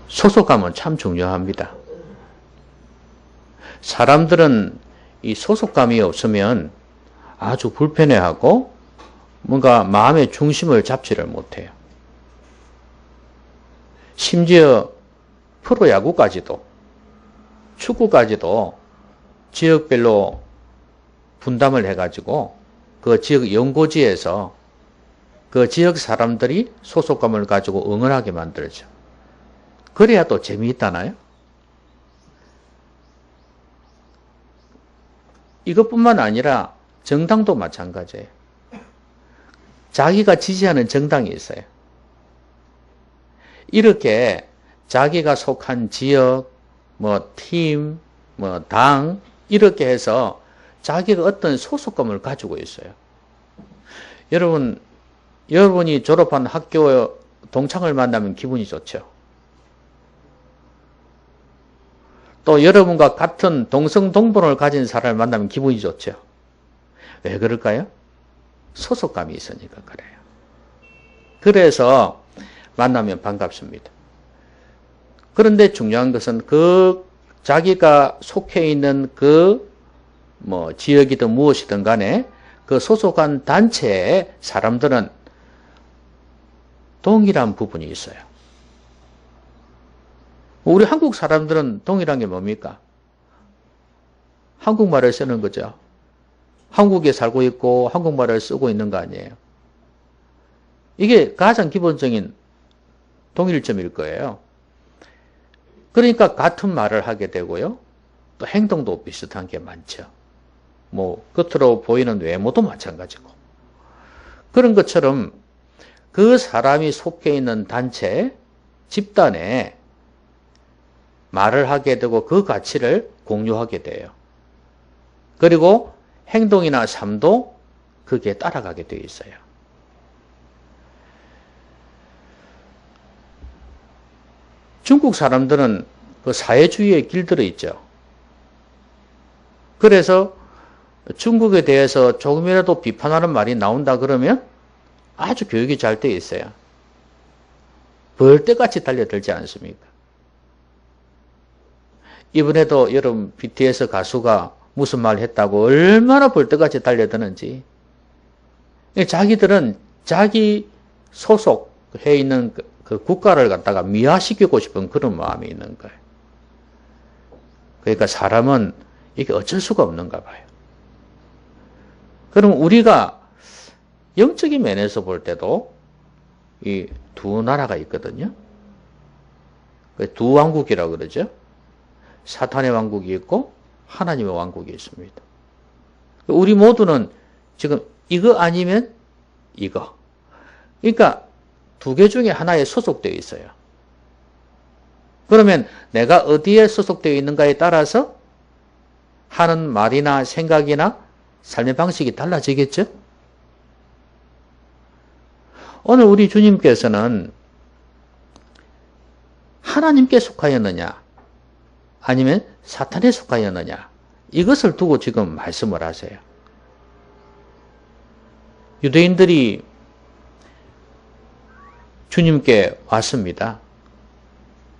소속감은 참 중요합니다. 사람들은 이 소속감이 없으면 아주 불편해하고 뭔가 마음의 중심을 잡지를 못해요. 심지어 프로야구까지도, 축구까지도 지역별로 분담을 해가지고 그 지역 연고지에서 그 지역 사람들이 소속감을 가지고 응원하게 만들죠. 그래야 또 재미있다나요? 이것뿐만 아니라 정당도 마찬가지예요. 자기가 지지하는 정당이 있어요. 이렇게 자기가 속한 지역, 팀, 당 이렇게 해서 자기가 어떤 소속감을 가지고 있어요. 여러분이 졸업한 학교 동창을 만나면 기분이 좋죠. 또 여러분과 같은 동성동본을 가진 사람을 만나면 기분이 좋죠. 왜 그럴까요? 소속감이 있으니까 그래요. 그래서 만나면 반갑습니다. 그런데 중요한 것은 자기가 속해 있는 지역이든 무엇이든 간에 그 소속한 단체의 사람들은 동일한 부분이 있어요. 우리 한국 사람들은 동일한 게 뭡니까? 한국말을 쓰는 거죠. 한국에 살고 있고 한국말을 쓰고 있는 거 아니에요. 이게 가장 기본적인 동일점일 거예요. 그러니까 같은 말을 하게 되고요. 또 행동도 비슷한 게 많죠. 겉으로 보이는 외모도 마찬가지고. 그런 것처럼 그 사람이 속해 있는 단체, 집단에 말을 하게 되고 그 가치를 공유하게 돼요. 그리고 행동이나 삶도 그게 따라가게 되어 있어요. 중국 사람들은 그 사회주의에 길들어 있죠. 그래서 중국에 대해서 조금이라도 비판하는 말이 나온다 그러면 아주 교육이 잘 되어 있어요. 벌떼같이 달려들지 않습니까? 이번에도 여러분 BTS 가수가 무슨 말 했다고 얼마나 벌떼같이 달려드는지. 자기들은 자기 소속해 있는 그 국가를 갖다가 미화시키고 싶은 그런 마음이 있는 거예요. 그러니까 사람은 이게 어쩔 수가 없는가 봐요. 그럼 우리가 영적인 면에서 볼 때도 이 두 나라가 있거든요. 두 왕국이라고 그러죠. 사탄의 왕국이 있고 하나님의 왕국이 있습니다. 우리 모두는 지금 이거 아니면 이거. 그러니까 두 개 중에 하나에 소속되어 있어요. 그러면 내가 어디에 소속되어 있는가에 따라서 하는 말이나 생각이나 삶의 방식이 달라지겠죠? 오늘 우리 주님께서는 하나님께 속하였느냐 아니면 사탄에 속하였느냐 이것을 두고 지금 말씀을 하세요. 유대인들이 주님께 왔습니다.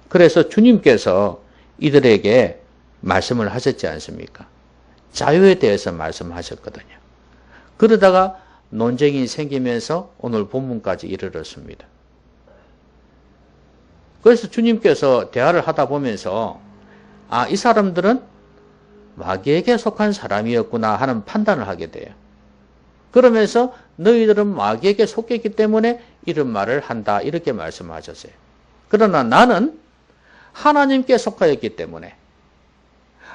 그래서 주님께서 이들에게 말씀을 하셨지 않습니까? 자유에 대해서 말씀하셨거든요. 그러다가 논쟁이 생기면서 오늘 본문까지 이르렀습니다. 그래서 주님께서 대화를 하다 보면서 이 사람들은 마귀에게 속한 사람이었구나 하는 판단을 하게 돼요. 그러면서 너희들은 마귀에게 속했기 때문에 이런 말을 한다 이렇게 말씀하셨어요. 그러나 나는 하나님께 속하였기 때문에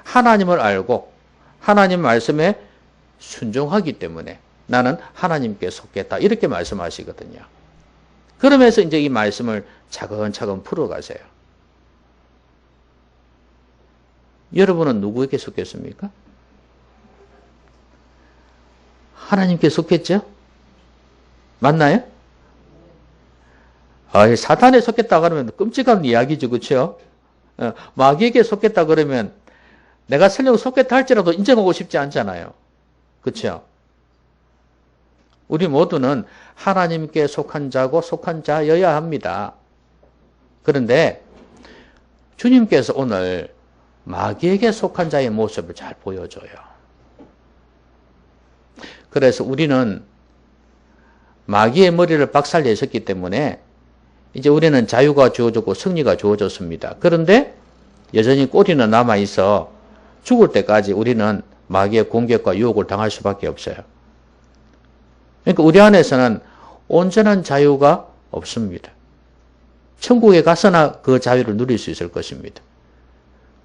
하나님을 알고 하나님 말씀에 순종하기 때문에 나는 하나님께 속했다 이렇게 말씀하시거든요. 그러면서 이제 이 말씀을 차근차근 풀어가세요. 여러분은 누구에게 속했습니까? 하나님께 속했죠? 맞나요? 사탄에 속했다 그러면 끔찍한 이야기죠. 그렇죠? 마귀에게 속했다 그러면 내가 설령 속했다 할지라도 인정하고 싶지 않잖아요. 그렇죠? 우리 모두는 하나님께 속한 자고 속한 자여야 합니다. 그런데 주님께서 오늘 마귀에게 속한 자의 모습을 잘 보여줘요. 그래서 우리는 마귀의 머리를 박살내셨기 때문에 이제 우리는 자유가 주어졌고 승리가 주어졌습니다. 그런데 여전히 꼬리는 남아있어 죽을 때까지 우리는 마귀의 공격과 유혹을 당할 수밖에 없어요. 그러니까 우리 안에서는 온전한 자유가 없습니다. 천국에 가서나 그 자유를 누릴 수 있을 것입니다.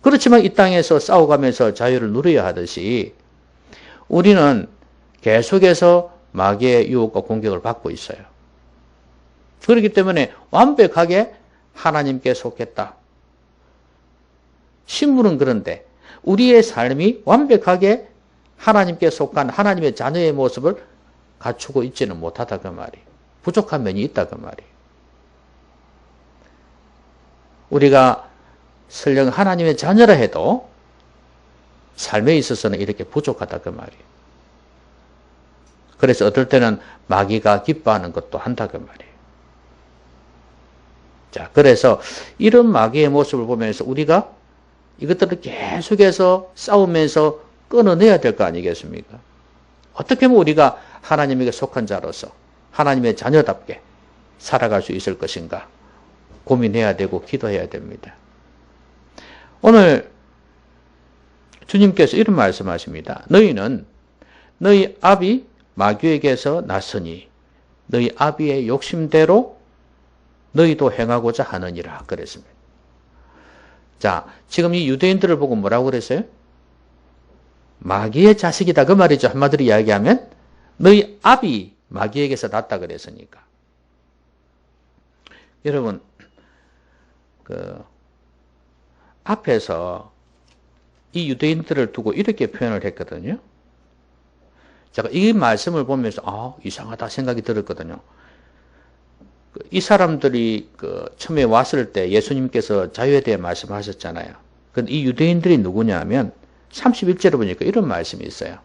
그렇지만 이 땅에서 싸워가면서 자유를 누려야 하듯이 우리는 계속해서 마귀의 유혹과 공격을 받고 있어요. 그렇기 때문에 완벽하게 하나님께 속했다. 신분은 그런데 우리의 삶이 완벽하게 하나님께 속한 하나님의 자녀의 모습을 갖추고 있지는 못하다 그 말이에요. 부족한 면이 있다 그 말이에요. 우리가 설령 하나님의 자녀라 해도 삶에 있어서는 이렇게 부족하다 그 말이에요. 그래서 어떨 때는 마귀가 기뻐하는 것도 한다 그 말이에요. 자, 그래서 이런 마귀의 모습을 보면서 우리가 이것들을 계속해서 싸우면서 끊어내야 될 거 아니겠습니까? 어떻게 하면 우리가 하나님에게 속한 자로서 하나님의 자녀답게 살아갈 수 있을 것인가 고민해야 되고 기도해야 됩니다. 오늘 주님께서 이런 말씀하십니다. 너희는 너희 아비 마귀에게서 났으니 너희 아비의 욕심대로 너희도 행하고자 하느니라 그랬습니다. 자, 지금 이 유대인들을 보고 뭐라고 그랬어요? 마귀의 자식이다 그 말이죠. 한마디로 이야기하면 너희 아비 마귀에게서 났다 그랬으니까. 여러분 그 앞에서 이 유대인들을 두고 이렇게 표현을 했거든요. 제가 이 말씀을 보면서 이상하다 생각이 들었거든요. 이 사람들이 처음에 왔을 때 예수님께서 자유에 대해 말씀하셨잖아요. 근데 이 유대인들이 누구냐면 31절에 보니까 이런 말씀이 있어요.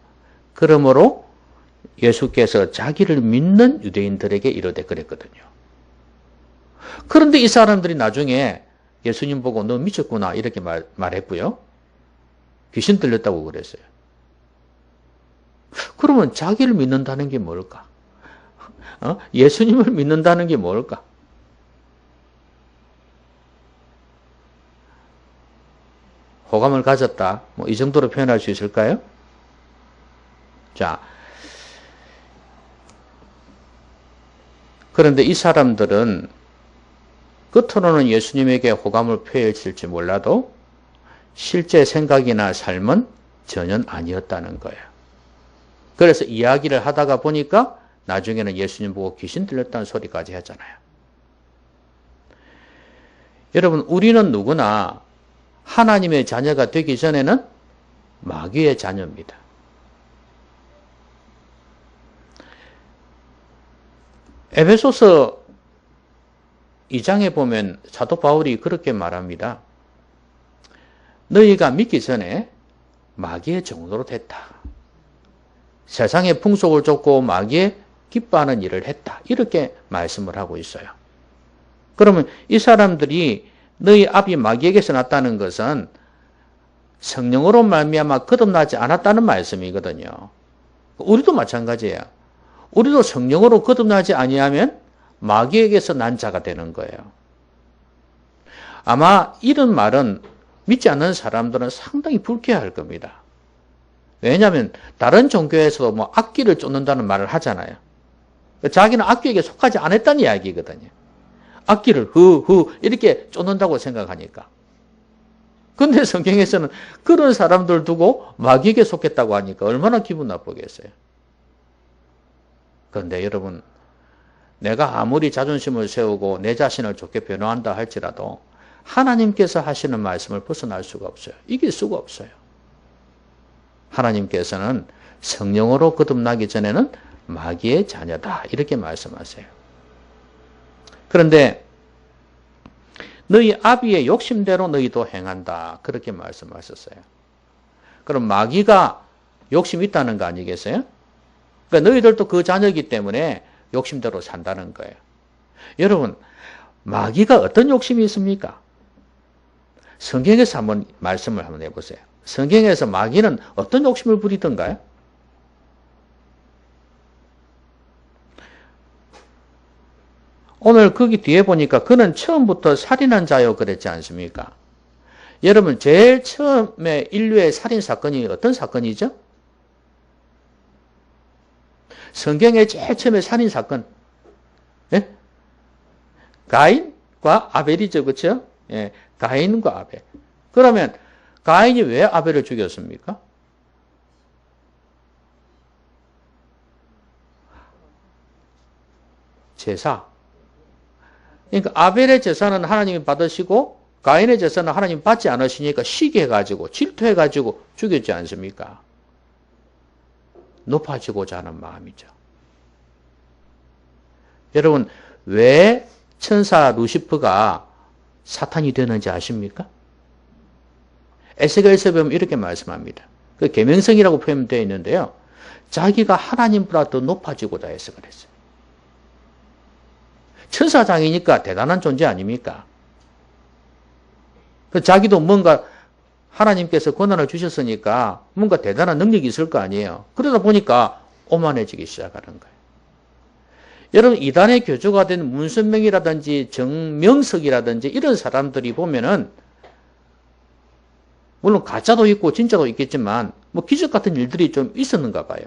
그러므로 예수께서 자기를 믿는 유대인들에게 이르되 그랬거든요. 그런데 이 사람들이 나중에 예수님 보고 너 미쳤구나 이렇게 말했고요. 귀신 들렸다고 그랬어요. 그러면 자기를 믿는다는 게 뭘까? 예수님을 믿는다는 게 뭘까? 호감을 가졌다. 뭐 이 정도로 표현할 수 있을까요? 자, 그런데 이 사람들은 겉으로는 예수님에게 호감을 표했을지 몰라도 실제 생각이나 삶은 전혀 아니었다는 거예요. 그래서 이야기를 하다가 보니까 나중에는 예수님 보고 귀신 들렸다는 소리까지 했잖아요. 여러분, 우리는 누구나 하나님의 자녀가 되기 전에는 마귀의 자녀입니다. 에베소서 2장에 보면 사도 바울이 그렇게 말합니다. 너희가 믿기 전에 마귀의 종으로 됐다. 세상의 풍속을 쫓고 마귀의 기뻐하는 일을 했다. 이렇게 말씀을 하고 있어요. 그러면 이 사람들이 너희 아비 마귀에게서 났다는 것은 성령으로 말미암아 거듭나지 않았다는 말씀이거든요. 우리도 마찬가지예요. 우리도 성령으로 거듭나지 아니하면 마귀에게서 난 자가 되는 거예요. 아마 이런 말은 믿지 않는 사람들은 상당히 불쾌할 겁니다. 왜냐하면 다른 종교에서도 뭐 악귀를 쫓는다는 말을 하잖아요. 자기는 악귀에게 속하지 않았다는 이야기거든요. 악귀를 이렇게 쫓는다고 생각하니까. 근데 성경에서는 그런 사람들 두고 마귀에게 속했다고 하니까 얼마나 기분 나쁘겠어요. 그런데 여러분, 내가 아무리 자존심을 세우고 내 자신을 좋게 변호한다 할지라도 하나님께서 하시는 말씀을 벗어날 수가 없어요. 이길 수가 없어요. 하나님께서는 성령으로 거듭나기 전에는 마귀의 자녀다 이렇게 말씀하세요. 그런데 너희 아비의 욕심대로 너희도 행한다 그렇게 말씀하셨어요. 그럼 마귀가 욕심이 있다는 거 아니겠어요? 그러니까 너희들도 그 자녀이기 때문에 욕심대로 산다는 거예요. 여러분, 마귀가 어떤 욕심이 있습니까? 성경에서 한번 말씀을 한번 해보세요. 성경에서 마귀는 어떤 욕심을 부리던가요? 오늘 거기 뒤에 보니까 그는 처음부터 살인한 자요 그랬지 않습니까? 여러분 제일 처음에 인류의 살인사건이 어떤 사건이죠? 성경의 제일 처음에 살인사건 예? 가인과 아벨이죠. 그렇죠? 예, 가인과 아벨. 그러면 가인이 왜 아벨을 죽였습니까? 제사. 그러니까 아벨의 제사는 하나님이 받으시고 가인의 제사는 하나님 받지 않으시니까 시기해가지고 질투해가지고 죽였지 않습니까? 높아지고자 하는 마음이죠. 여러분 왜 천사 루시퍼가 사탄이 되는지 아십니까? 에스겔서 보면 이렇게 말씀합니다. 그 계명성이라고 표현되어 있는데요. 자기가 하나님보다 더 높아지고자 해서 그랬어요. 천사장이니까 대단한 존재 아닙니까? 자기도 뭔가 하나님께서 권한을 주셨으니까 뭔가 대단한 능력이 있을 거 아니에요. 그러다 보니까 오만해지기 시작하는 거예요. 여러분 이단의 교주가 된 문선명이라든지 정명석이라든지 이런 사람들이 보면은 물론 가짜도 있고 진짜도 있겠지만 뭐 기적 같은 일들이 좀 있었는가 봐요.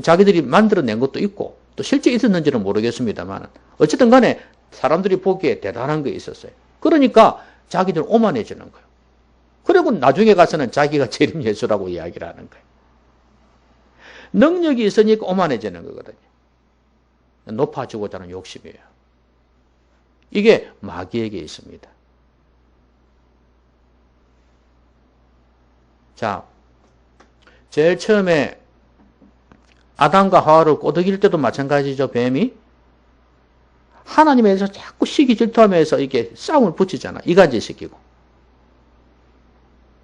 자기들이 만들어낸 것도 있고 또 실제 있었는지는 모르겠습니다만 어쨌든 간에 사람들이 보기에 대단한 게 있었어요. 그러니까 자기들 오만해지는 거예요. 그리고 나중에 가서는 자기가 재림 예수라고 이야기를 하는 거예요. 능력이 있으니까 오만해지는 거거든요. 높아지고자 하는 욕심이에요. 이게 마귀에게 있습니다. 자, 제일 처음에 아담과 하와를 꼬드길 때도 마찬가지죠. 뱀이 하나님에 대해서 자꾸 시기 질투하면서 이렇게 싸움을 붙이잖아. 이간질 시키고.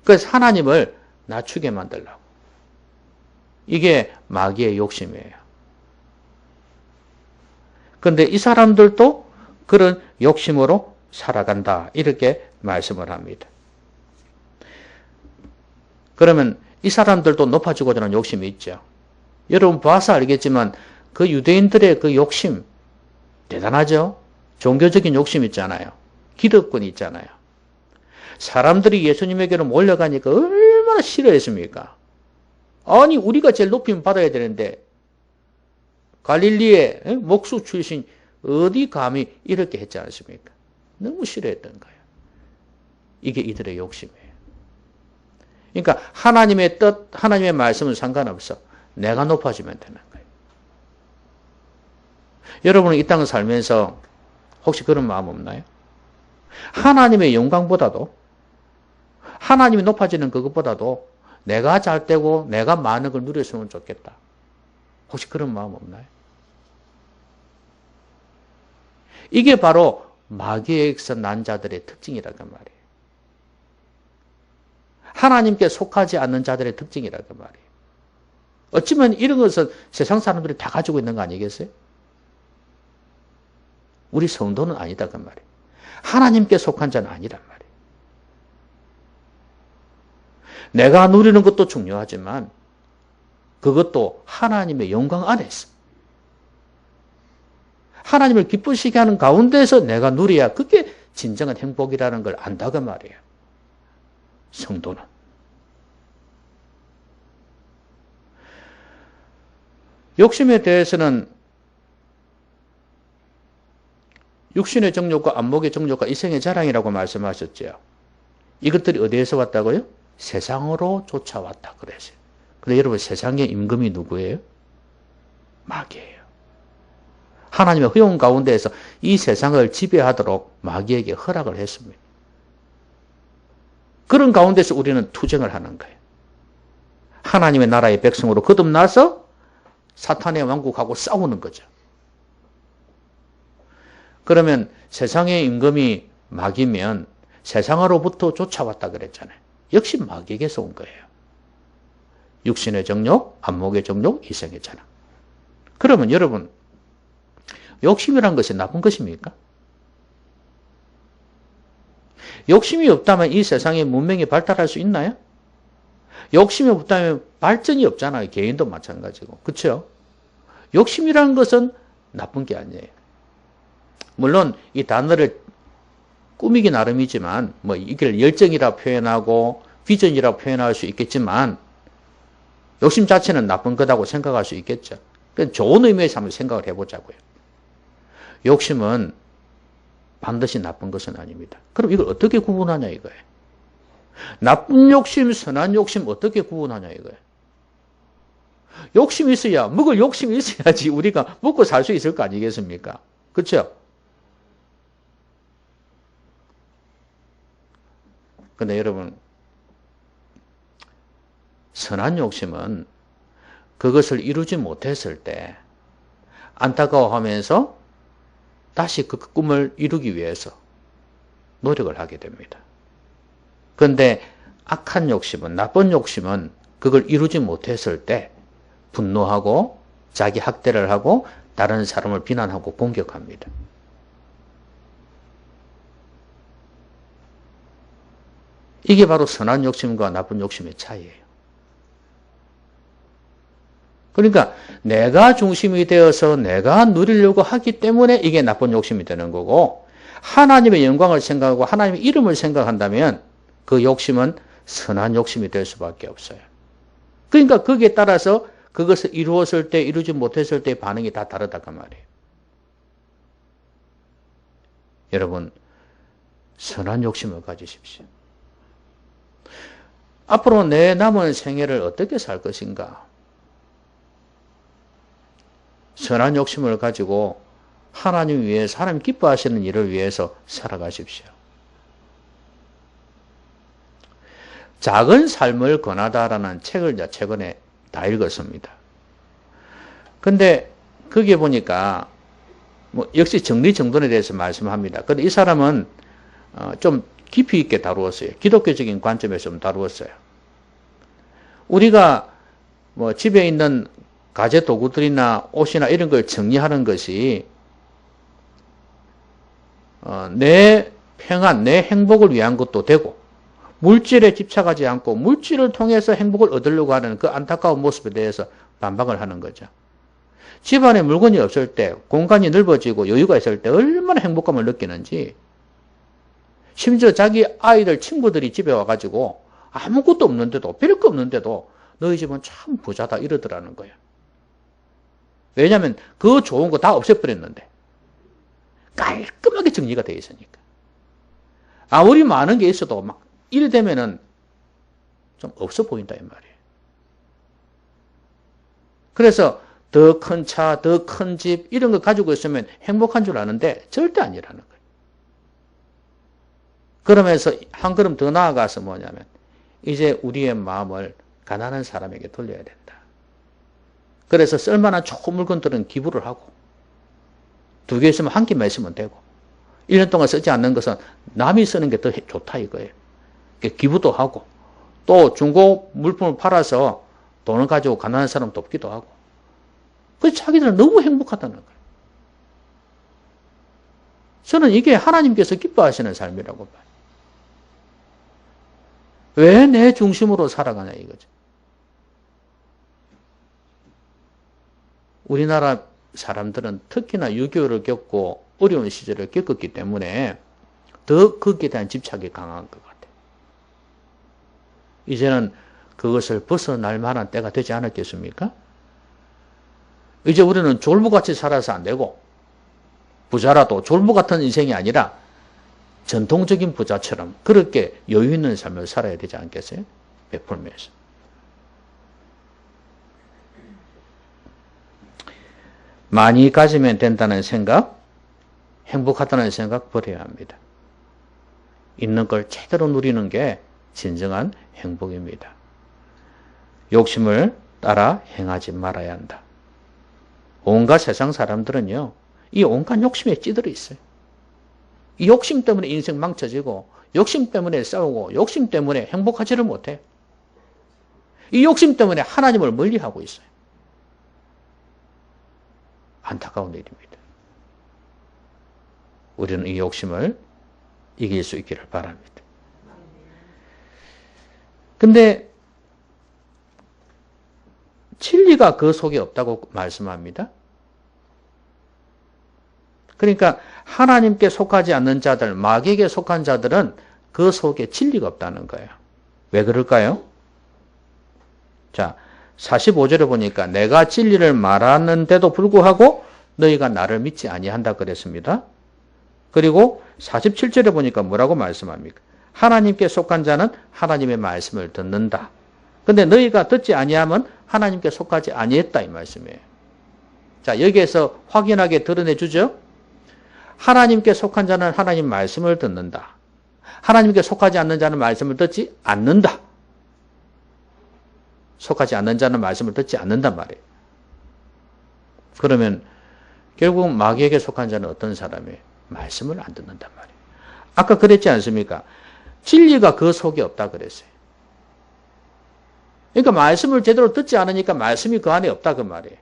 그래서 하나님을 낮추게 만들려고. 이게 마귀의 욕심이에요. 그런데 이 사람들도 그런 욕심으로 살아간다. 이렇게 말씀을 합니다. 그러면 이 사람들도 높아지고자 하는 욕심이 있죠. 여러분 봐서 알겠지만 그 유대인들의 그 욕심 대단하죠? 종교적인 욕심 있잖아요. 기득권 있잖아요. 사람들이 예수님에게로 몰려가니까 얼마나 싫어했습니까? 아니 우리가 제일 높임 받아야 되는데 갈릴리의 목수 출신 어디 감히 이렇게 했지 않습니까? 너무 싫어했던 거예요. 이게 이들의 욕심이에요. 그러니까 하나님의 뜻, 하나님의 말씀은 상관없어. 내가 높아지면 되는 거예요. 여러분은 이 땅을 살면서 혹시 그런 마음 없나요? 하나님의 영광보다도 하나님이 높아지는 그것보다도 내가 잘 되고 내가 많은 걸 누렸으면 좋겠다. 혹시 그런 마음 없나요? 이게 바로 마귀에게서 난 자들의 특징이라고 말이에요. 하나님께 속하지 않는 자들의 특징이라고 말이에요. 어쩌면 이런 것은 세상 사람들이 다 가지고 있는 거 아니겠어요? 우리 성도는 아니다 그 말이에요. 하나님께 속한 자는 아니란 말이에요. 내가 누리는 것도 중요하지만 그것도 하나님의 영광 안에서 하나님을 기쁘시게 하는 가운데서 내가 누려야 그게 진정한 행복이라는 걸 안다 그 말이에요. 성도는. 욕심에 대해서는 육신의 정욕과 안목의 정욕과 이생의 자랑이라고 말씀하셨죠. 이것들이 어디에서 왔다고요? 세상으로 쫓아왔다 그랬어요. 근데 여러분 세상의 임금이 누구예요? 마귀예요. 하나님의 허용 가운데에서 이 세상을 지배하도록 마귀에게 허락을 했습니다. 그런 가운데서 우리는 투쟁을 하는 거예요. 하나님의 나라의 백성으로 거듭나서 사탄의 왕국하고 싸우는 거죠. 그러면 세상의 임금이 마귀면 세상으로부터 쫓아왔다 그랬잖아요. 역시 마귀에게서 온 거예요. 육신의 정욕, 안목의 정욕, 이생의 자랑. 그러면 여러분 욕심이란 것이 나쁜 것입니까? 욕심이 없다면 이 세상에 문명이 발달할 수 있나요? 욕심이 없다면 발전이 없잖아요. 개인도 마찬가지고. 그렇죠? 욕심이라는 것은 나쁜 게 아니에요. 물론 이 단어를 꾸미기 나름이지만 뭐 이걸 열정이라 표현하고 비전이라 표현할 수 있겠지만 욕심 자체는 나쁜 거다고 생각할 수 있겠죠. 좋은 의미에서 한번 생각을 해보자고요. 욕심은 반드시 나쁜 것은 아닙니다. 그럼 이걸 어떻게 구분하냐 이거예요. 나쁜 욕심, 선한 욕심 어떻게 구분하냐 이거예요. 욕심이 있어야, 먹을 욕심이 있어야지 우리가 먹고 살 수 있을 거 아니겠습니까? 그렇죠? 근데 여러분, 선한 욕심은 그것을 이루지 못했을 때 안타까워하면서 다시 그 꿈을 이루기 위해서 노력을 하게 됩니다. 그런데 악한 욕심은, 나쁜 욕심은 그걸 이루지 못했을 때 분노하고 자기 학대를 하고 다른 사람을 비난하고 공격합니다. 이게 바로 선한 욕심과 나쁜 욕심의 차이예요. 그러니까 내가 중심이 되어서 내가 누리려고 하기 때문에 이게 나쁜 욕심이 되는 거고, 하나님의 영광을 생각하고 하나님의 이름을 생각한다면 그 욕심은 선한 욕심이 될 수밖에 없어요. 그러니까 거기에 따라서 그것을 이루었을 때 이루지 못했을 때의 반응이 다 다르다고 말이에요. 여러분, 선한 욕심을 가지십시오. 앞으로 내 남은 생애를 어떻게 살 것인가? 선한 욕심을 가지고 하나님 위해서, 하나님 기뻐하시는 일을 위해서 살아가십시오. 작은 삶을 권하다라는 책을 최근에 다 읽었습니다. 근데 거기에 보니까 뭐 역시 정리정돈에 대해서 말씀합니다. 근데 이 사람은 좀 깊이 있게 다루었어요. 기독교적인 관점에서 좀 다루었어요. 우리가 뭐 집에 있는 가재 도구들이나 옷이나 이런 걸 정리하는 것이 내 평안, 내 행복을 위한 것도 되고, 물질에 집착하지 않고 물질을 통해서 행복을 얻으려고 하는 그 안타까운 모습에 대해서 반박을 하는 거죠. 집안에 물건이 없을 때, 공간이 넓어지고 여유가 있을 때 얼마나 행복감을 느끼는지, 심지어 자기 아이들, 친구들이 집에 와가지고 아무것도 없는데도, 별거 없는데도 너희 집은 참 부자다 이러더라는 거예요. 왜냐하면 그 좋은 거 다 없애버렸는데 깔끔하게 정리가 되어 있으니까. 아무리 많은 게 있어도 막 일 되면은 좀 없어 보인다 이 말이에요. 그래서 더 큰 차, 더 큰 집 이런 거 가지고 있으면 행복한 줄 아는데 절대 아니라는 거예요. 그러면서 한 걸음 더 나아가서 뭐냐면 이제 우리의 마음을 가난한 사람에게 돌려야 된다. 그래서 쓸만한 좋은 물건들은 기부를 하고, 2개 있으면 한 개만 있으면 되고, 1년 동안 쓰지 않는 것은 남이 쓰는 게 더 좋다 이거예요. 기부도 하고, 또 중고 물품을 팔아서 돈을 가지고 가난한 사람 돕기도 하고, 그래서 자기들은 너무 행복하다는 거예요. 저는 이게 하나님께서 기뻐하시는 삶이라고 봐요. 왜 내 중심으로 살아가냐 이거죠. 우리나라 사람들은 특히나 유교를 겪고 어려운 시절을 겪었기 때문에 더 거기에 대한 집착이 강한 것 같아요. 이제는 그것을 벗어날 만한 때가 되지 않았겠습니까? 이제 우리는 졸부같이 살아서 안 되고, 부자라도 졸부 같은 인생이 아니라 전통적인 부자처럼 그렇게 여유 있는 삶을 살아야 되지 않겠어요? 베풀면서. 많이 가지면 된다는 생각, 행복하다는 생각 버려야 합니다. 있는 걸 제대로 누리는 게 진정한 행복입니다. 욕심을 따라 행하지 말아야 한다. 온갖 세상 사람들은요, 이 온갖 욕심에 찌들어 있어요. 이 욕심 때문에 인생 망쳐지고, 욕심 때문에 싸우고, 욕심 때문에 행복하지를 못해. 이 욕심 때문에 하나님을 멀리하고 있어요. 안타까운 일입니다. 우리는 이 욕심을 이길 수 있기를 바랍니다. 근데 진리가 그 속에 없다고 말씀합니다. 그러니까 하나님께 속하지 않는 자들, 마귀에게 속한 자들은 그 속에 진리가 없다는 거예요. 왜 그럴까요? 자, 45절에 보니까 내가 진리를 말하는데도 불구하고 너희가 나를 믿지 아니한다 그랬습니다. 그리고 47절에 보니까 뭐라고 말씀합니까? 하나님께 속한 자는 하나님의 말씀을 듣는다. 근데 너희가 듣지 아니하면 하나님께 속하지 아니했다 이 말씀이에요. 자, 여기에서 확연하게 드러내 주죠. 하나님께 속한 자는 하나님 말씀을 듣는다. 하나님께 속하지 않는 자는 말씀을 듣지 않는다. 속하지 않는 자는 말씀을 듣지 않는단 말이에요. 그러면 결국 마귀에게 속한 자는 어떤 사람이에요? 말씀을 안 듣는단 말이에요. 아까 그랬지 않습니까? 진리가 그 속에 없다 그랬어요. 그러니까 말씀을 제대로 듣지 않으니까 말씀이 그 안에 없다 그 말이에요.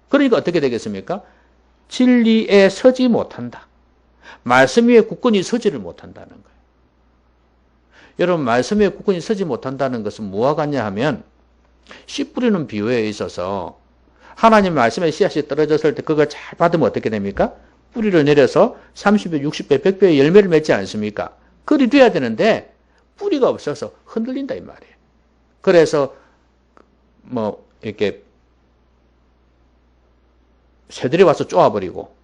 그러니까 어떻게 되겠습니까? 진리에 서지 못한다. 말씀 위에 굳건히 서지를 못한다는 거예요. 여러분, 말씀 위에 굳건히 서지 못한다는 것은 뭐와 같냐 하면 씨 뿌리는 비유에 있어서 하나님 말씀에 씨앗이 떨어졌을 때 그걸 잘 받으면 어떻게 됩니까? 뿌리를 내려서 30배, 60배, 100배의 열매를 맺지 않습니까? 그리 돼야 되는데 뿌리가 없어서 흔들린다 이 말이에요. 그래서 뭐 이렇게 새들이 와서 쪼아버리고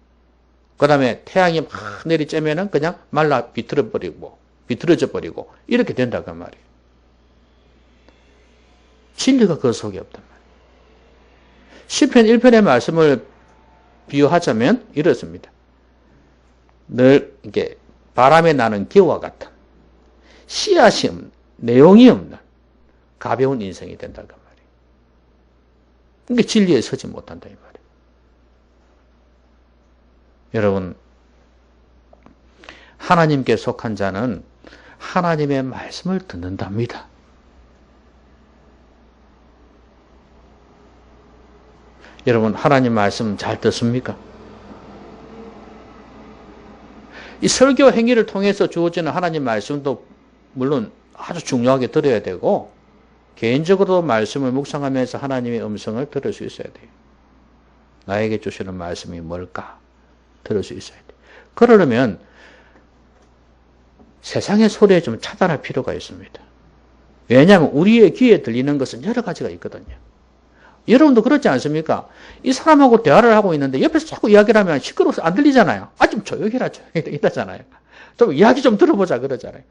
그 다음에 태양이 막 내리쬐면은 그냥 말라 비틀어져 버리고 이렇게 된다 그 말이에요. 진리가 그 속에 없단 말이에요. 시편 1편의 말씀을 비유하자면 이렇습니다. 늘 이게 바람에 나는 기와 같은 씨앗이 없는, 내용이 없는 가벼운 인생이 된다 그 말이에요. 그러니까 진리에 서지 못한다 이 말이에요. 여러분, 하나님께 속한 자는 하나님의 말씀을 듣는답니다. 여러분, 하나님 말씀 잘 듣습니까? 이 설교 행위를 통해서 주어지는 하나님 말씀도 물론 아주 중요하게 들어야 되고 개인적으로도 말씀을 묵상하면서 하나님의 음성을 들을 수 있어야 돼요. 나에게 주시는 말씀이 뭘까? 들을 수 있어야 돼요. 그러려면 세상의 소리에 좀 차단할 필요가 있습니다. 왜냐하면 우리의 귀에 들리는 것은 여러 가지가 있거든요. 여러분도 그렇지 않습니까? 이 사람하고 대화를 하고 있는데 옆에서 자꾸 이야기를 하면 시끄러워서 안 들리잖아요. 아, 좀 조용히 해라, 이러잖아요. 좀 이야기 좀 들어보자, 그러잖아요.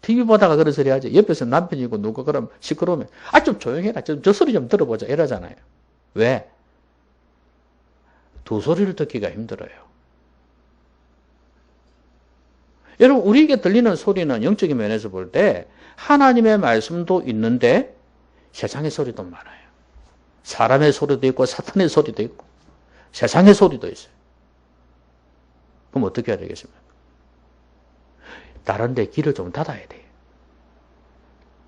TV 보다가 그런 소리 하지. 옆에서 남편이고 누가 그럼 시끄러우면, 아, 좀 조용히 해라. 저 소리 좀 들어보자, 이러잖아요. 왜? 두 소리를 듣기가 힘들어요. 여러분, 우리에게 들리는 소리는 영적인 면에서 볼 때 하나님의 말씀도 있는데 세상의 소리도 많아요. 사람의 소리도 있고 사탄의 소리도 있고 세상의 소리도 있어요. 그럼 어떻게 해야 되겠습니까? 다른 데 귀를 좀 닫아야 돼요.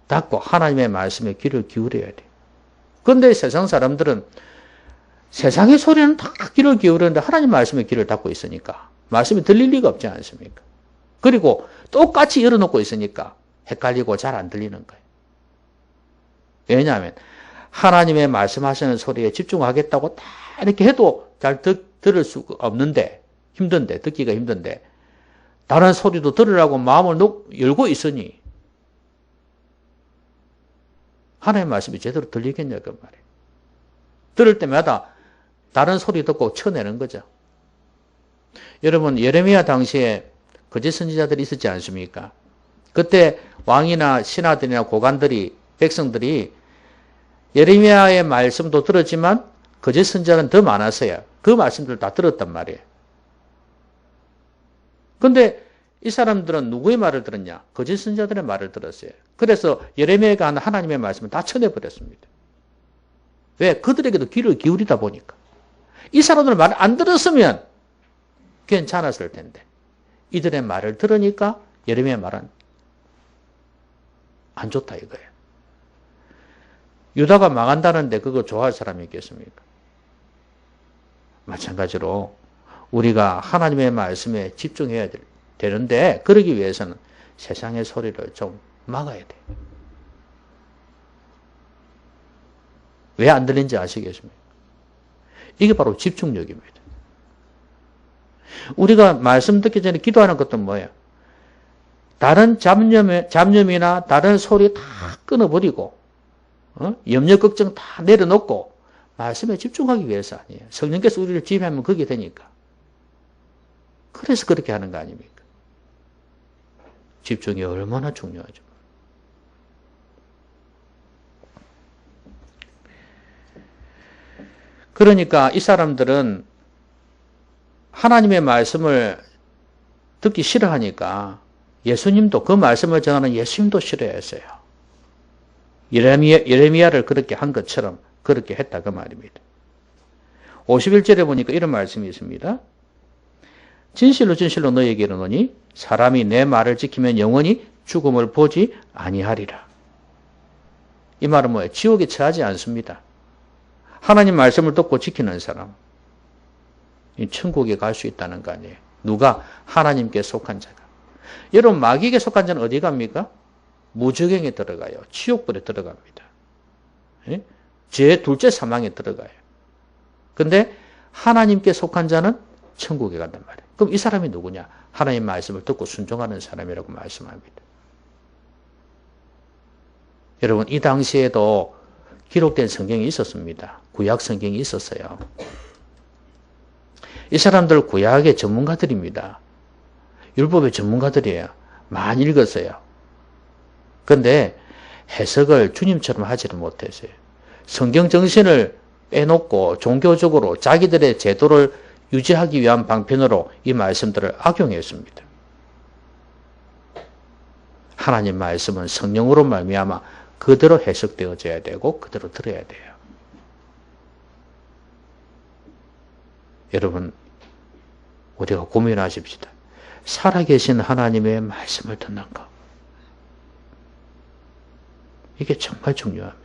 닫고 하나님의 말씀에 귀를 기울여야 돼요. 그런데 세상 사람들은 세상의 소리는 다 귀를 기울이는데 하나님 말씀에 귀를 닫고 있으니까 말씀이 들릴 리가 없지 않습니까? 그리고 똑같이 열어놓고 있으니까 헷갈리고 잘 안 들리는 거예요. 왜냐하면 하나님의 말씀하시는 소리에 집중하겠다고 다 이렇게 해도 잘 들을 수가 없는데, 힘든데, 듣기가 힘든데, 다른 소리도 들으라고 마음을 열고 있으니, 하나님의 말씀이 제대로 들리겠냐, 그 말이에요. 들을 때마다 다른 소리 듣고 쳐내는 거죠. 여러분, 예레미야 당시에 거짓 선지자들이 있었지 않습니까? 그때 왕이나 신하들이나 고관들이, 백성들이 예레미야의 말씀도 들었지만 거짓 선지자는 더 많았어요. 그 말씀들 다 들었단 말이에요. 그런데 이 사람들은 누구의 말을 들었냐? 거짓 선지자들의 말을 들었어요. 그래서 예레미야가 하는 하나님의 말씀을 다 쳐내버렸습니다. 왜? 그들에게도 귀를 기울이다 보니까. 이 사람들은 말을 안 들었으면 괜찮았을 텐데 이들의 말을 들으니까 예레미야 말은 안 좋다 이거예요. 유다가 망한다는데 그거 좋아할 사람이 있겠습니까? 마찬가지로 우리가 하나님의 말씀에 집중해야 되는데 그러기 위해서는 세상의 소리를 좀 막아야 돼. 왜 안 들리는지 아시겠습니까? 이게 바로 집중력입니다. 우리가 말씀 듣기 전에 기도하는 것도 뭐예요? 다른 잡념이나 다른 소리 다 끊어버리고 염려 걱정 다 내려놓고 말씀에 집중하기 위해서 아니에요. 성령께서 우리를 지휘하면 그게 되니까. 그래서 그렇게 하는 거 아닙니까? 집중이 얼마나 중요하죠. 그러니까 이 사람들은 하나님의 말씀을 듣기 싫어하니까 예수님도 그 말씀을 전하는 예수님도 싫어했어요. 예레미야를 그렇게 한 것처럼 그렇게 했다 그 말입니다. 51절에 보니까 이런 말씀이 있습니다. 진실로 진실로 너희에게 이르노니 사람이 내 말을 지키면 영원히 죽음을 보지 아니하리라. 이 말은 뭐예요? 지옥에 처하지 않습니다. 하나님 말씀을 듣고 지키는 사람, 이 천국에 갈 수 있다는 거 아니에요. 누가? 하나님께 속한 자가. 여러분, 마귀에게 속한 자는 어디 갑니까? 무저갱에 들어가요. 지옥불에 들어갑니다. 예? 제 둘째 사망에 들어가요. 근데 하나님께 속한 자는 천국에 간단 말이에요. 그럼 이 사람이 누구냐? 하나님 말씀을 듣고 순종하는 사람이라고 말씀합니다. 여러분, 이 당시에도 기록된 성경이 있었습니다. 구약 성경이 있었어요. 이 사람들 구약의 전문가들입니다. 율법의 전문가들이에요. 많이 읽었어요. 그런데 해석을 주님처럼 하지를 못했어요. 성경 정신을 빼놓고 종교적으로 자기들의 제도를 유지하기 위한 방편으로 이 말씀들을 악용했습니다. 하나님 말씀은 성령으로 말미암아 그대로 해석되어져야 되고 그대로 들어야 돼요. 여러분, 우리가 고민하십시다. 살아계신 하나님의 말씀을 듣는가? 이게 정말 중요합니다.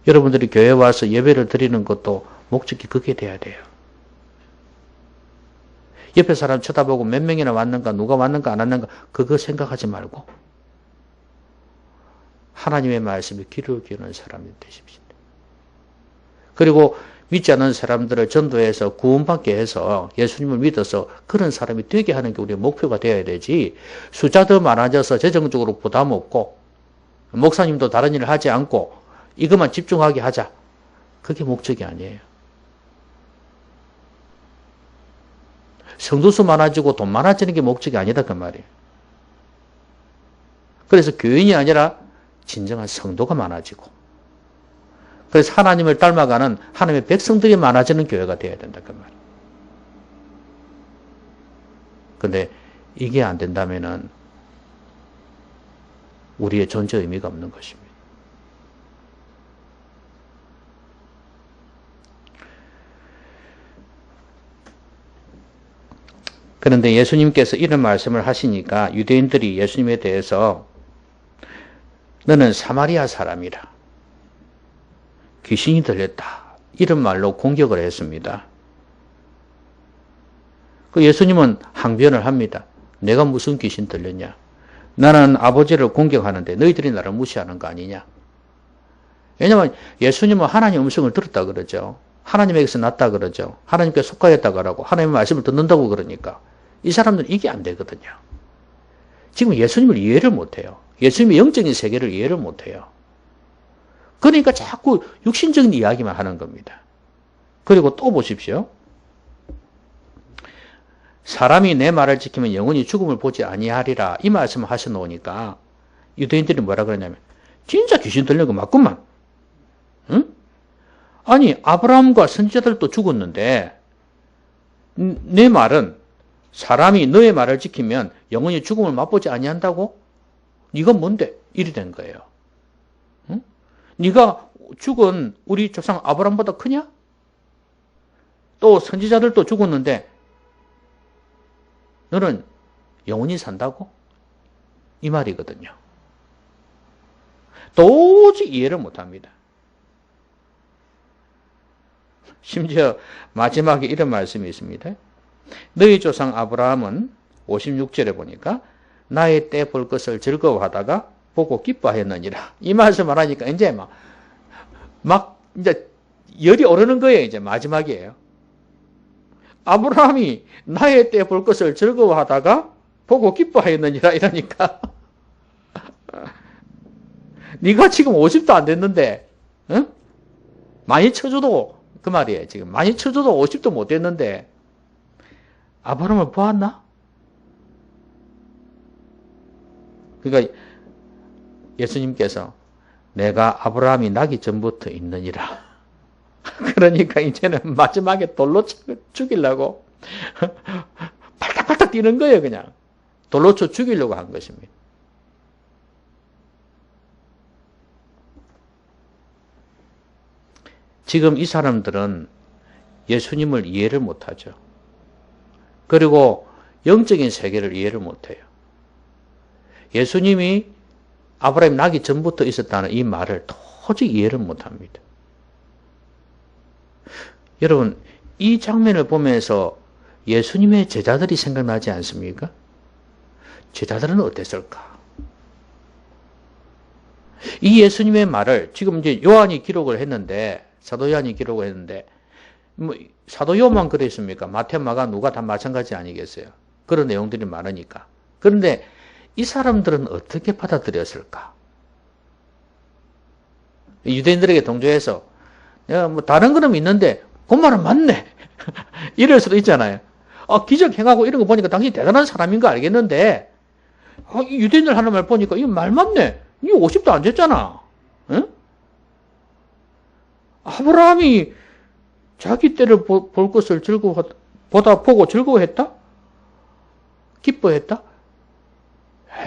여러분들이 교회에 와서 예배를 드리는 것도 목적이 그게 돼야 돼요. 옆에 사람 쳐다보고 몇 명이나 왔는가, 누가 왔는가 안 왔는가 그거 생각하지 말고 하나님의 말씀에 귀를 기울이는 사람이 되십시오. 그리고 믿지 않는 사람들을 전도해서 구원받게 해서 예수님을 믿어서 그런 사람이 되게 하는 게 우리의 목표가 되어야 되지, 숫자 더 많아져서 재정적으로 부담 없고 목사님도 다른 일을 하지 않고 이것만 집중하게 하자, 그게 목적이 아니에요. 성도수 많아지고 돈 많아지는 게 목적이 아니다 그 말이에요. 그래서 교인이 아니라 진정한 성도가 많아지고, 그래서 하나님을 닮아가는 하나님의 백성들이 많아지는 교회가 되어야 된다 그 말이에요. 근데 이게 안 된다면은 우리의 존재 의미가 없는 것입니다. 그런데 예수님께서 이런 말씀을 하시니까 유대인들이 예수님에 대해서 너는 사마리아 사람이라, 귀신이 들렸다, 이런 말로 공격을 했습니다. 그 예수님은 항변을 합니다. 내가 무슨 귀신 들렸냐? 나는 아버지를 공격하는데 너희들이 나를 무시하는 거 아니냐? 왜냐하면 예수님은 하나님의 음성을 들었다 그러죠. 하나님에게서 났다 그러죠. 하나님께 속하였다 그러고 하나님의 말씀을 듣는다고 그러니까 이 사람들은 이게 안 되거든요. 지금 예수님을 이해를 못해요. 예수님의 영적인 세계를 이해를 못해요. 그러니까 자꾸 육신적인 이야기만 하는 겁니다. 그리고 또 보십시오. 사람이 내 말을 지키면 영원히 죽음을 보지 아니하리라, 이 말씀을 하셔놓으니까 유대인들이 뭐라 그러냐면 진짜 귀신 들린 거 맞구만. 응? 아니 아브라함과 선지자들도 죽었는데 내 말은 사람이 너의 말을 지키면 영원히 죽음을 맛보지 아니한다고? 네가 뭔데? 이리 된 거예요. 응? 네가 죽은 우리 조상 아브라함보다 크냐? 또 선지자들도 죽었는데 너는 영원히 산다고? 이 말이거든요. 도저히 이해를 못합니다. 심지어 마지막에 이런 말씀이 있습니다. 너희 조상 아브라함은 56절에 보니까 나의 때 볼 것을 즐거워하다가 보고 기뻐하였느니라. 이 말씀을 하니까 이제 막 이제 열이 오르는 거예요. 이제 마지막이에요. 아브라함이 나의 때 볼 것을 즐거워하다가 보고 기뻐하였느니라 이러니까 네가 지금 50도 안 됐는데 응? 많이 쳐줘도 그 말이에요. 지금 많이 쳐줘도 50도 못 됐는데 아브라함을 보았나? 그러니까 예수님께서 내가 아브라함이 나기 전부터 있느니라. 그러니까 이제는 마지막에 돌로 죽이려고 팔딱팔딱 뛰는 거예요. 그냥 돌로 쳐 죽이려고 한 것입니다. 지금 이 사람들은 예수님을 이해를 못하죠. 그리고 영적인 세계를 이해를 못해요. 예수님이 아브라함 나기 전부터 있었다는 이 말을 도저히 이해를 못합니다. 여러분, 이 장면을 보면서 예수님의 제자들이 생각나지 않습니까? 제자들은 어땠을까? 이 예수님의 말을 지금 이제 요한이 기록을 했는데, 사도 요한이 기록을 했는데, 뭐 사도 요한만 그랬습니까? 마태, 마가, 누가 다 마찬가지 아니겠어요? 그런 내용들이 많으니까. 그런데 이 사람들은 어떻게 받아들였을까? 유대인들에게 동조해서 야, 뭐 다른 거는 있는데 그 말은 맞네. 이럴 수도 있잖아요. 기적 행하고 이런 거 보니까 당신이 대단한 사람인 거 알겠는데 이 유대인들 하는 말 보니까 이거 말 맞네. 이거 50도 안 됐잖아. 응? 아브라함이 자기 때를 볼 것을 보다 보고 즐거워했다? 기뻐했다?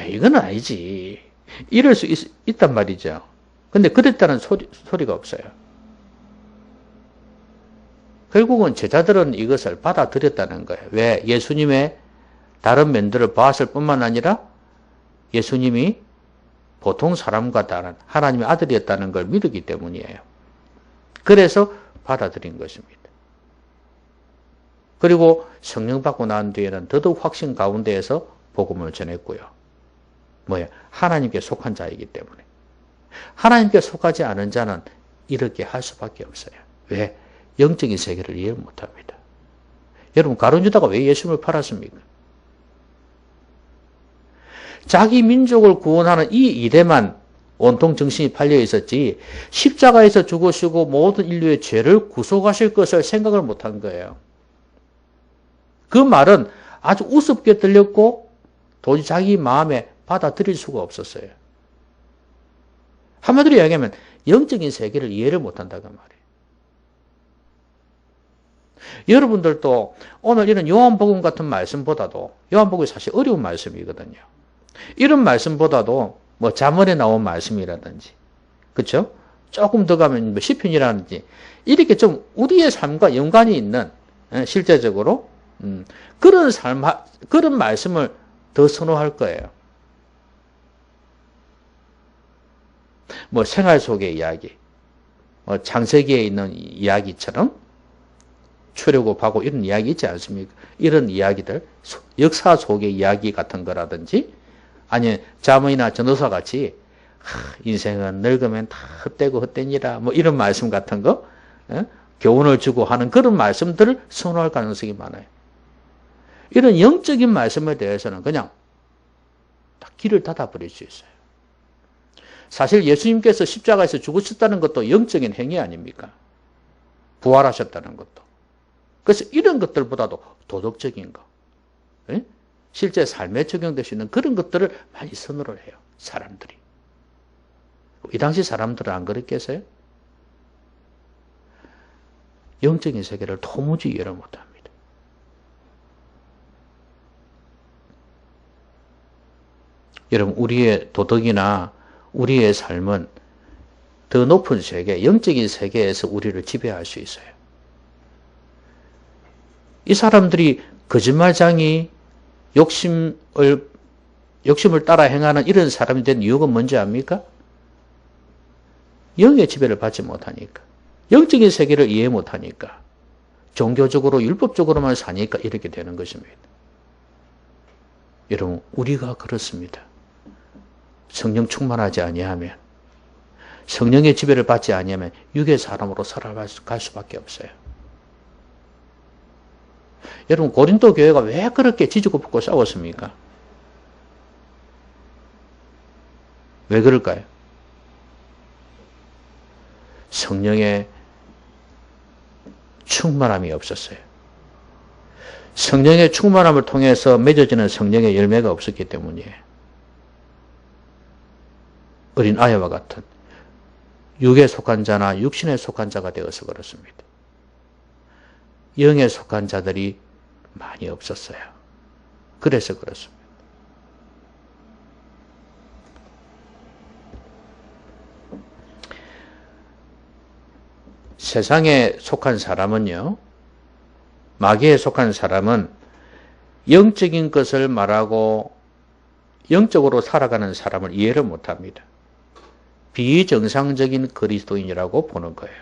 이건 아니지. 이럴 수 있단 말이죠. 근데 그랬다는 소리가 없어요. 결국은 제자들은 이것을 받아들였다는 거예요. 왜? 예수님의 다른 면들을 봤을 뿐만 아니라 예수님이 보통 사람과 다른 하나님의 아들이었다는 걸 믿었기 때문이에요. 그래서 받아들인 것입니다. 그리고 성령 받고 난 뒤에는 더더욱 확신 가운데에서 복음을 전했고요. 뭐예요? 하나님께 속한 자이기 때문에. 하나님께 속하지 않은 자는 이렇게 할 수밖에 없어요. 왜? 영적인 세계를 이해 못합니다. 여러분, 가룟 유다가 왜 예수님을 팔았습니까? 자기 민족을 구원하는 이 일에만 온통 정신이 팔려 있었지 십자가에서 죽으시고 모든 인류의 죄를 구속하실 것을 생각을 못한 거예요. 그 말은 아주 우습게 들렸고 도저히 자기 마음에 받아들일 수가 없었어요. 한마디로 이야기하면 영적인 세계를 이해를 못한다고 말이에요. 여러분들도 오늘 이런 요한복음 같은 말씀보다도 요한복음이 사실 어려운 말씀이거든요. 이런 말씀보다도 뭐 잠언에 나온 말씀이라든지 그렇죠? 조금 더 가면 뭐 시편이라든지 이렇게 좀 우리의 삶과 연관이 있는 실제적으로 그런 말씀을 더 선호할 거예요. 뭐 생활 속의 이야기, 뭐 창세기에 있는 이야기처럼 출애굽하고 이런 이야기 있지 않습니까? 이런 이야기들, 역사 속의 이야기 같은 거라든지 아니면 잠언이나 전도서 같이 인생은 늙으면 다 헛되고 헛되니라 뭐 이런 말씀 같은 거 교훈을 주고 하는 그런 말씀들을 선호할 가능성이 많아요. 이런 영적인 말씀에 대해서는 그냥 다 길을 닫아버릴 수 있어요. 사실 예수님께서 십자가에서 죽으셨다는 것도 영적인 행위 아닙니까? 부활하셨다는 것도. 그래서 이런 것들보다도 도덕적인 거, 실제 삶에 적용될 수 있는 그런 것들을 많이 선호를 해요. 사람들이. 이 당시 사람들은 안 그랬겠어요? 영적인 세계를 도무지 이해를 못합니다. 여러분, 우리의 도덕이나 우리의 삶은 더 높은 세계, 영적인 세계에서 우리를 지배할 수 있어요. 이 사람들이 거짓말장이 욕심을 따라 행하는 이런 사람이 된 이유가 뭔지 압니까? 영의 지배를 받지 못하니까. 영적인 세계를 이해 못하니까. 종교적으로 율법적으로만 사니까 이렇게 되는 것입니다. 여러분, 우리가 그렇습니다. 성령 충만하지 아니하면, 성령의 지배를 받지 아니하면 육의 사람으로 살아갈 수밖에 없어요. 여러분, 고린도 교회가 왜 그렇게 지지고 볶고 싸웠습니까? 왜 그럴까요? 성령의 충만함이 없었어요. 성령의 충만함을 통해서 맺어지는 성령의 열매가 없었기 때문이에요. 어린 아이와 같은 육에 속한 자나 육신에 속한 자가 되어서 그렇습니다. 영에 속한 자들이 많이 없었어요. 그래서 그렇습니다. 세상에 속한 사람은요, 마귀에 속한 사람은 영적인 것을 말하고 영적으로 살아가는 사람을 이해를 못합니다. 비정상적인 그리스도인이라고 보는 거예요.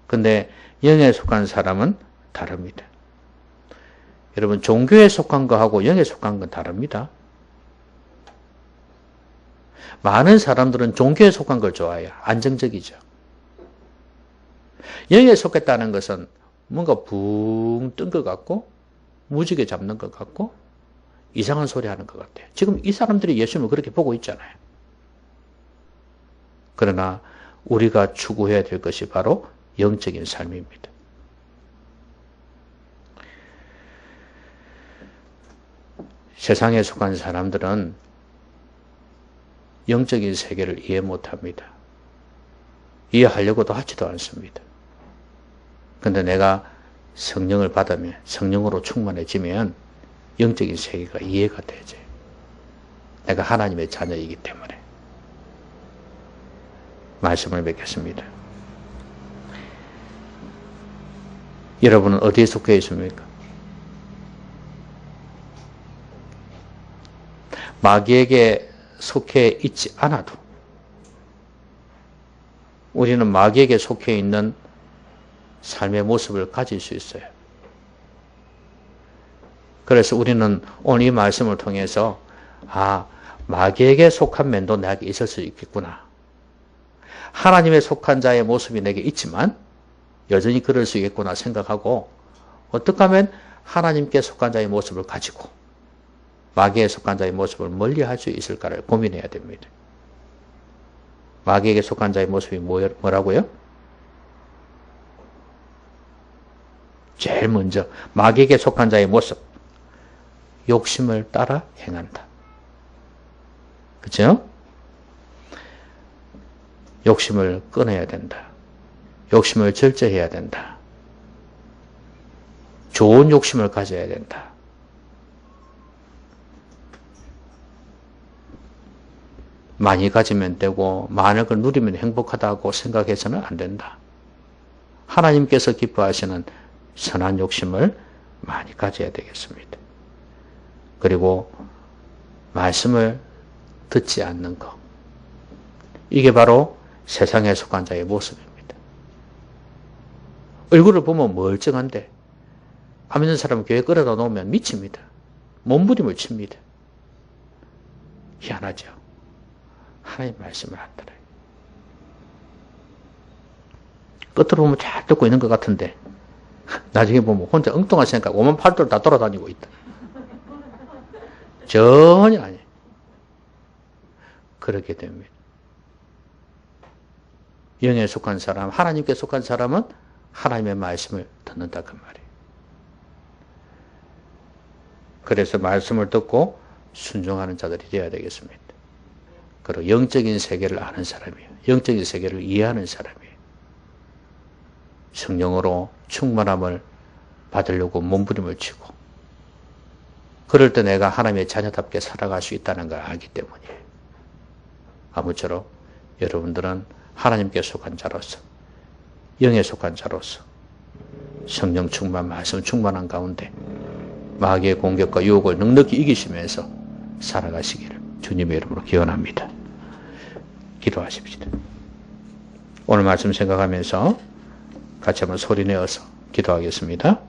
근데 영에 속한 사람은 다릅니다. 여러분, 종교에 속한 거하고 영에 속한 건 다릅니다. 많은 사람들은 종교에 속한 걸 좋아해요. 안정적이죠. 영에 속했다는 것은 뭔가 붕 뜬 것 같고 무지개 잡는 것 같고 이상한 소리 하는 것 같아요. 지금 이 사람들이 예수님을 그렇게 보고 있잖아요. 그러나 우리가 추구해야 될 것이 바로 영적인 삶입니다. 세상에 속한 사람들은 영적인 세계를 이해 못합니다. 이해하려고도 하지도 않습니다. 그런데 내가 성령을 받으면, 성령으로 충만해지면 영적인 세계가 이해가 되죠. 내가 하나님의 자녀이기 때문에. 말씀을 맺겠습니다. 여러분은 어디에 속해 있습니까? 마귀에게 속해 있지 않아도 우리는 마귀에게 속해 있는 삶의 모습을 가질 수 있어요. 그래서 우리는 오늘 이 말씀을 통해서 마귀에게 속한 면도 내게 있을 수 있겠구나. 하나님의 속한 자의 모습이 내게 있지만 여전히 그럴 수 있겠구나 생각하고 어떻게 하면 하나님께 속한 자의 모습을 가지고 마귀에 속한 자의 모습을 멀리할 수 있을까를 고민해야 됩니다. 마귀에게 속한 자의 모습이 뭐라고요? 제일 먼저 마귀에게 속한 자의 모습, 욕심을 따라 행한다. 그렇죠? 욕심을 끊어야 된다. 욕심을 절제해야 된다. 좋은 욕심을 가져야 된다. 많이 가지면 되고 많은 걸 누리면 행복하다고 생각해서는 안 된다. 하나님께서 기뻐하시는 선한 욕심을 많이 가져야 되겠습니다. 그리고 말씀을 듣지 않는 것. 이게 바로 세상에 속한 자의 모습입니다. 얼굴을 보면 멀쩡한데 안 믿는 사람은 교회 끌어다 놓으면 미칩니다. 몸부림을 칩니다. 희한하죠. 하나님 말씀을 안 들어요. 끝으로 보면 잘 듣고 있는 것 같은데 나중에 보면 혼자 엉뚱한 생각, 오만 팔도를 다 돌아다니고 있다. 전혀 아니에요. 그렇게 됩니다. 영에 속한 사람, 하나님께 속한 사람은 하나님의 말씀을 듣는다 그 말이에요. 그래서 말씀을 듣고 순종하는 자들이 되어야 되겠습니다. 그리고 영적인 세계를 아는 사람이에요. 영적인 세계를 이해하는 사람이에요. 성령으로 충만함을 받으려고 몸부림을 치고 그럴 때 내가 하나님의 자녀답게 살아갈 수 있다는 걸 알기 때문이에요. 아무쪼록 여러분들은 하나님께 속한 자로서 영에 속한 자로서 성령 충만, 말씀 충만한 가운데 마귀의 공격과 유혹을 넉넉히 이기시면서 살아가시기를 주님의 이름으로 기원합니다. 기도하십시다. 오늘 말씀 생각하면서 같이 한번 소리 내어서 기도하겠습니다.